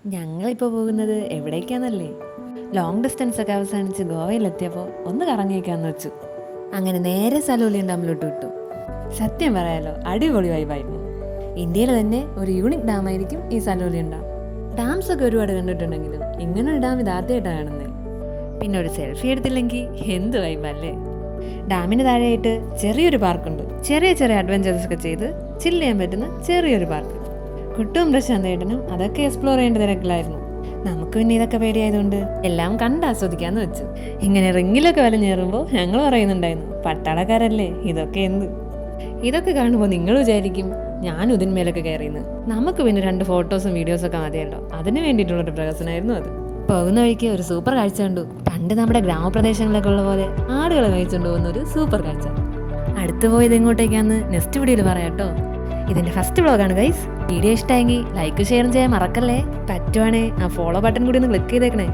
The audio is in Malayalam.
ഞങ്ങളിപ്പോൾ പോകുന്നത് എവിടേക്കാന്നല്ലേ? ലോങ് ഡിസ്റ്റൻസ് ഒക്കെ അവസാനിച്ച് ഗോവയിലെത്തിയപ്പോൾ ഒന്ന് കറങ്ങിയേക്കാന്ന് വെച്ചു. അങ്ങനെ നേരെ സലോലിയൻ ഡാമിലോട്ട് വിട്ടു. സത്യം പറയാലോ, അടിപൊളി വൈബായിരുന്നു. ഇന്ത്യയിൽ തന്നെ ഒരു യൂണിക് ഡാമായിരിക്കും ഈ സലോലിയൻ ഡാം. ഡാംസ് ഒക്കെ ഒരുപാട് കണ്ടിട്ടുണ്ടെങ്കിലും ഇങ്ങനൊരു ഡാം ഇതാദ്യമായിട്ടാണ് കാണുന്നത്. പിന്നെ ഒരു സെൽഫി എടുത്തില്ലെങ്കിൽ എന്ത് വൈബല്ലേ. ഡാമിന് താഴെയായിട്ട് ചെറിയൊരു പാർക്കുണ്ട്. ചെറിയ ചെറിയ അഡ്വഞ്ചേഴ്സ് ഒക്കെ ചെയ്ത് ചില്ല് ചെയ്യാൻ പറ്റുന്ന ചെറിയൊരു പാർക്ക്. കുട്ടും പ്രശാന്തേട്ടനും അതൊക്കെ എക്സ്പ്ലോർ ചെയ്യേണ്ട തിരക്കിലായിരുന്നു. നമുക്ക് പിന്നെ ഇതൊക്കെ പേടിയായതുകൊണ്ട് എല്ലാം കണ്ട് ആസ്വദിക്കാന്ന് വെച്ചു. ഇങ്ങനെ റിങ്ങിലൊക്കെ വലിഞ്ഞേറുമ്പോൾ ഞങ്ങൾ പറയുന്നുണ്ടായിരുന്നു, പട്ടാളക്കാരല്ലേ ഇതൊക്കെ എന്ത്. ഇതൊക്കെ കാണുമ്പോൾ നിങ്ങൾ വിചാരിക്കും ഞാൻ ഇതിന്മേലൊക്കെ കയറിയെന്ന്. നമുക്ക് പിന്നെ 2 ഫോട്ടോസും വീഡിയോസൊക്കെ മതിയല്ലോ. അതിന് വേണ്ടിയിട്ടുള്ളൊരു പ്രകസനമായിരുന്നു അത്. പോകുന്ന വഴിക്ക് ഒരു സൂപ്പർ കാഴ്ച കണ്ടു. പണ്ട് നമ്മുടെ ഗ്രാമപ്രദേശങ്ങളിലൊക്കെ ഉള്ള പോലെ ആടുകളെ വഹിച്ചുകൊണ്ട് പോകുന്ന ഒരു സൂപ്പർ കാഴ്ച. അടുത്ത് പോയത് എങ്ങോട്ടേക്കാന്ന് നെക്സ്റ്റ് വീഡിയോയിൽ പറയാട്ടോ. ഇതിന്റെ ഫസ്റ്റ് വ്ളോഗാണ് ഗൈസ്. വീഡിയോ ഇഷ്ടമായെങ്കിൽ ലൈക്ക് ഷെയർ ചെയ്യാൻ മറക്കല്ലേ. പറ്റുവാണേ ആ ഫോളോ ബട്ടൺ കൂടി ഒന്ന് ക്ലിക്ക് ചെയ്തേക്കണേ.